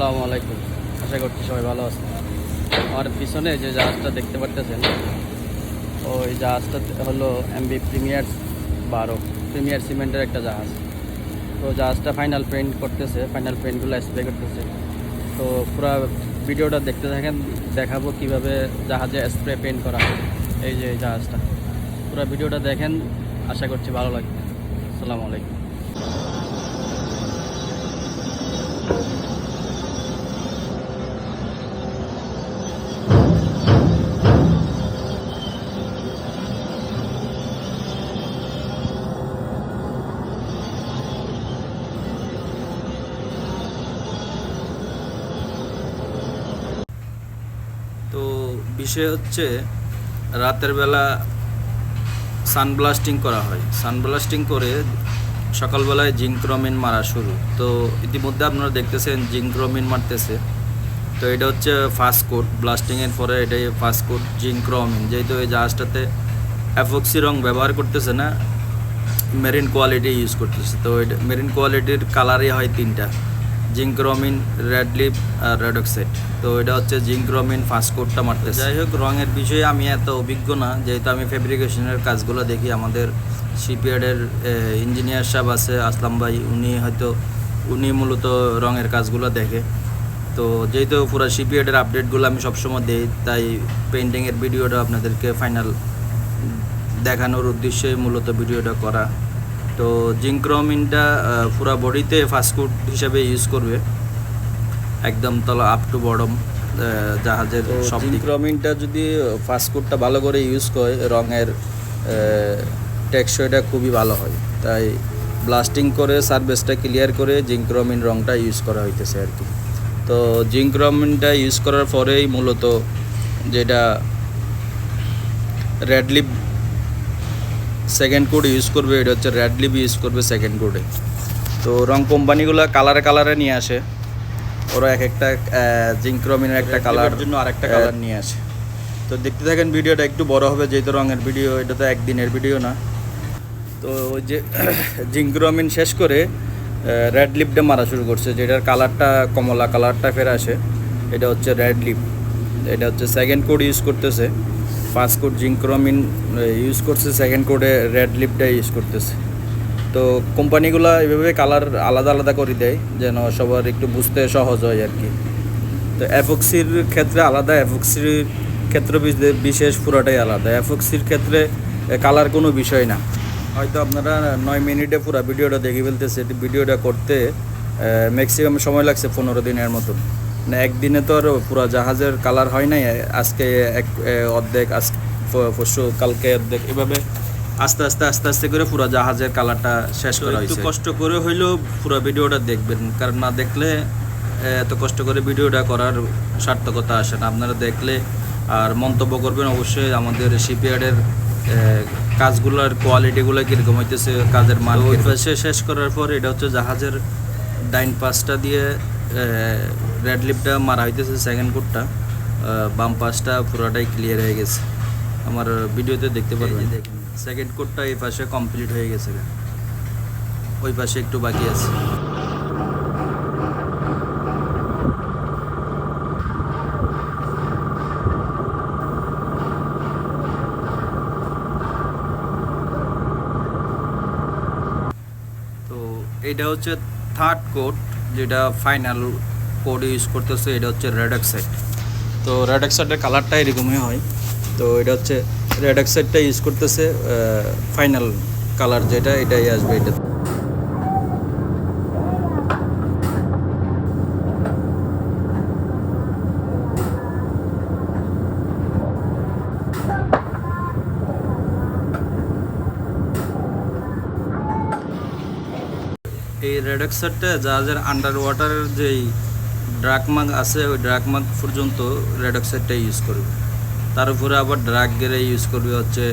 আসসালামু আলাইকুম। আশা করছি সবাই ভালো আছেন। আমার পিছনে যে জাহাজটা দেখতে পারতেছেন, ওই জাহাজটা হলো এমবি প্রিমিয়ার সিমেন্টের একটা জাহাজ। তো জাহাজটা ফাইনাল পেইন্ট করতেছে, ফাইনাল পেইন্টগুলো স্প্রে করতেছে। তো পুরো ভিডিওটা দেখতে থাকেন, দেখাবো কিভাবে জাহাজে স্প্রে পেইন্ট করা হয়। এই যে এই জাহাজটা, পুরো ভিডিওটা দেখেন, আশা করছি ভালো লাগবে। আসসালামু আলাইকুম। তো বিষয় হচ্ছে, রাতের বেলা সানব্লাস্টিং করা হয়। সানব্লাস্টিং করে সকালবেলায় জিঙ্ক্রোমিন মারা শুরু। তো ইতিমধ্যে আপনারা দেখতেছেন জিঙ্ক্রোমিন মারতেছে। তো এটা হচ্ছে ফার্স্ট কোট, ব্লাস্টিংয়ের পরে এটাই ফার্স্ট কোট জিঙ্ক্রোমিন। যেহেতু এই জাহাজটাতে অ্যাফক্সি রং ব্যবহার করতেছে না, মেরিন কোয়ালিটি ইউজ করতেছে। তো এটা মেরিন কোয়ালিটির কালারই হয় তিনটা: জিঙ্ক্রোমিন, রেড লিপ আর রেড অক্সাইড। তো এটা হচ্ছে জিঙ্ক্রোমিন ফার্স্ট কোটটা মারতে। যাই হোক, রঙের বিষয়ে আমি এত অভিজ্ঞ না, যেহেতু আমি ফেব্রিকেশনের কাজগুলো দেখি। আমাদের শিপইয়ার্ডের ইঞ্জিনিয়ার সাহেব আছে আসলাম ভাই, উনি মূলত রঙের কাজগুলো দেখে। তো যেহেতু পুরো শিপইয়ার্ডের আপডেটগুলো আমি সবসময় দিই, তাই পেইন্টিংয়ের ভিডিওটা আপনাদেরকে ফাইনাল দেখানোর উদ্দেশ্যে মূলত ভিডিওটা করা। তো জিঙ্ক্রোমিনটা পুরো বডিতে ফাস্টফুড হিসেবে ইউজ করবে, একদম তলা আপ টু বটম জাহাজের সব। জিঙ্ক্রোমিনটা যদি ফাস্টফুডটা ভালো করে ইউজ করে, রঙের টেক্সচারটা খুবই ভালো হয়। তাই ব্লাস্টিং করে সারফেসটা ক্লিয়ার করে জিঙ্ক্রোমিন রঙটা ইউজ করা হইতেছে আর কি। তো জিঙ্ক্রোমিনটা ইউজ করার পরেই মূলত যেটা red lip second code use করবে, এটা হচ্ছে রেড লিপ ইউজ করবে সেকেন্ড কোডে। তো রং কোম্পানিগুলো কালারে নিয়ে আসে, ওরা এক একটা জিঙ্ক্রোমিনের একটা কালার জন্য আরেকটা কালার নিয়ে আসে। তো দেখতে থাকেন, ভিডিওটা একটু বড় হবে যেহেতু রঙের ভিডিও, এটা তো একদিনের ভিডিও না। তো ওই যে জিঙ্ক্রোমিন শেষ করে রেড লিপটা মারা শুরু করছে, যেটার কালারটা কমলা কালারটা ফের আসে, এটা হচ্ছে রেড লিপ। এটা হচ্ছে সেকেন্ড কোড ইউজ করতেছে। ফার্স্ট কোড জিঙ্ক্রোমিন ইউজ করছে, সেকেন্ড কোডে রেড লিপটা ইউজ করতেছে। তো কোম্পানিগুলো এভাবে কালার আলাদা আলাদা করে দেয় যেন সবার একটু বুঝতে সহজ হয় আর কি। তো অ্যাফক্সির ক্ষেত্রে আলাদা, অ্যাফক্সির ক্ষেত্রে বিশেষ পুরোটাই আলাদা। অ্যাফক্সির ক্ষেত্রে কালার কোনো বিষয় না। হয়তো আপনারা 9 মিনিটে পুরো ভিডিওটা দেখে ফেলতেছে। ভিডিওটা করতে ম্যাক্সিমাম সময় লাগছে 15 দিনের মতন। মানে একদিনে তো আর পুরো জাহাজের কালার হয় নাই। আজকে অর্ধেক, আজ পরশু কালকে অর্ধেক, এভাবে আস্তে আস্তে করে পুরো জাহাজের কালারটা শেষ করা হয়েছে। একটু কষ্ট করে হইলেও পুরো ভিডিওটা দেখবেন, কারণ না দেখলে এত কষ্ট করে ভিডিওটা করার সার্থকতা আসে না। আপনারা দেখলে আর মন্তব্য করবেন অবশ্যই আমাদের শিপইয়ার্ডের কাজগুলোর কোয়ালিটিগুলো কীরকম হইতেছে, কাজের মান। ওই পাশে শেষ করার পর এটা হচ্ছে জাহাজের ডাইন পাশটা দিয়ে রেড লিপটা মারা হইতেছে সেকেন্ড কোটটা, বাম পাশটা পুরোটাই ক্লিয়ার হয়ে গেছে। আমার ভিডিওতে দেখতে পারবেন, দেখেন সেকেন্ড কোটটা এই পাশে কমপ্লিট হয়ে গেছে, ওই পাশে একটু বাকি আছে। তো এইটা হচ্ছে থার্ড কোড, যেটা ফাইনাল কোড ইউজ করতেছে, এটা হচ্ছে রেড অক্সাইড। তো রেড অক্সাইডের কালারটা এরকমই হয়। তো এটা হচ্ছে রেড অক্সাইডটা ইউজ করতেছে, ফাইনাল কালার যেটা এটাই আসবে। এটা এই রেড অক্সাইডটা জাহাজের আন্ডার ওয়াটারের যেই ড্রাগমাগ আছে, ওই ড্রাগমাগ পর্যন্ত রেড অক্সাইডটা ইউজ করবে। তার উপরে আবার ড্রাগ গেরে ইউজ করবে হচ্ছে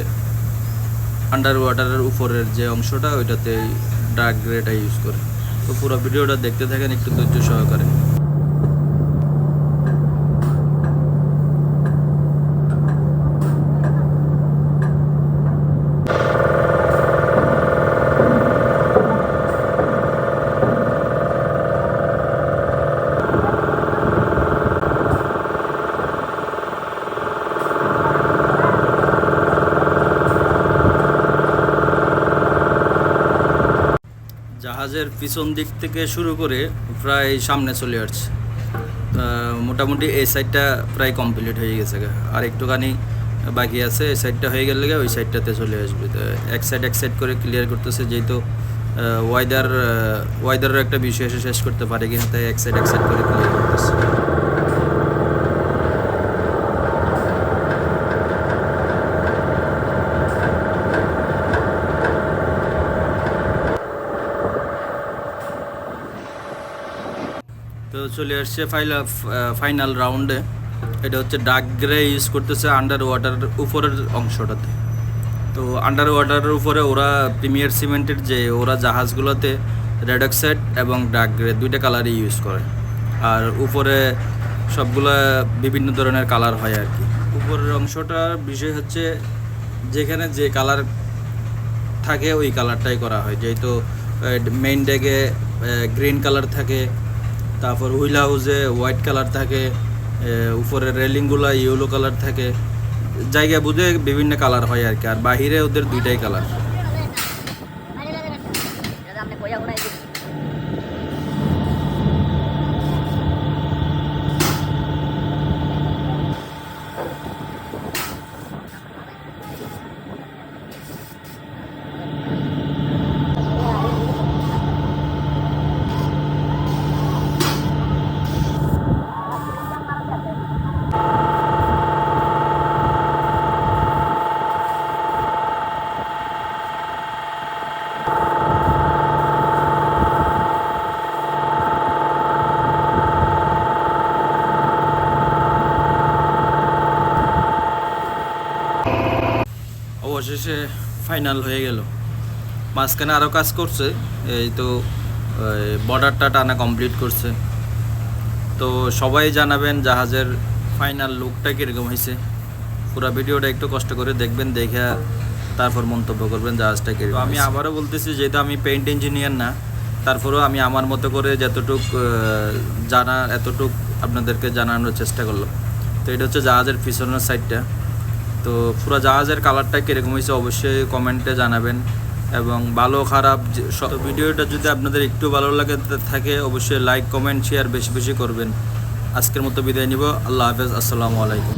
আন্ডার ওয়াটারের উপরের যে অংশটা, ওইটাতে ড্রাগ গ্রেটা ইউজ করে। তো পুরো ভিডিওটা দেখতে থাকেন একটু ধৈর্য সহকারে। জাহাজের পিছন দিক থেকে শুরু করে প্রায় সামনে চলে আসছে। মোটামুটি এই সাইডটা প্রায় কমপ্লিট হয়ে গেছে, আর একটুখানি বাকি আছে। এই সাইডটা হয়ে গেলে ওই সাইডটাতে চলে আসবে। তো এক সাইড করে ক্লিয়ার করতেছে, যেহেতু ওয়েদারের একটা বিষয় এসে শেষ করতে পারে কিনা, তাই এক সাইড করে ক্লিয়ার করতেছে। তো চলে আসছে ফাইনাল রাউন্ডে। এটা হচ্ছে ডার্ক গ্রে ইউজ করতেছে আন্ডার ওয়াটারের উপরের অংশটাতে। তো আন্ডার ওয়াটারের উপরে ওরা প্রিমিয়ার সিমেন্টের যে ওরা জাহাজগুলোতে রেড অক্সাইড এবং ডার্ক গ্রে দুইটা কালারই ইউজ করে, আর উপরে সবগুলা বিভিন্ন ধরনের কালার হয় আর কি। উপরের অংশটার বিষয় হচ্ছে যেখানে যে কালার থাকে ওই কালারটাই করা হয়, যেহেতু মেইন ডেকে গ্রিন কালার থাকে, তারপর হুইল হাউসে হোয়াইট কালার থাকে, উপরের রেলিংগুলো ইয়েলো কালার থাকে, জায়গা বুঝে বিভিন্ন কালার হয় আর কি। আর বাহিরে ওদের দুইটাই কালার। অবশেষে ফাইনাল হয়ে গেল। মাঝখানে আরও কাজ করছে, এই তো বর্ডারটা টানা কমপ্লিট করছে। তো সবাই জানাবেন জাহাজের ফাইনাল লুকটা কীরকম হয়েছে। পুরো ভিডিওটা একটু কষ্ট করে দেখবেন, দেখে তারপর মন্তব্য করবেন জাহাজটা কীরকম। আমি আবারও বলতেছি, যেহেতু আমি পেইন্ট ইঞ্জিনিয়ার না, তারপরেও আমি আমার মতো করে যতটুক জানা এতটুক আপনাদেরকে জানানোর চেষ্টা করলাম। তো এটা হচ্ছে জাহাজের পিছনের সাইডটা। তো পুরো জাহাজের কালারটা কীরকম হয়েছে অবশ্যই কমেন্টে জানাবেন, এবং ভালো খারাপ ভিডিওটা যদি আপনাদের একটু ভালো লাগে থাকে অবশ্যই লাইক কমেন্ট শেয়ার বেশি বেশি করবেন। আজকের মতো বিদায় নিব। আল্লাহ হাফেজ, আসসালামু আলাইকুম।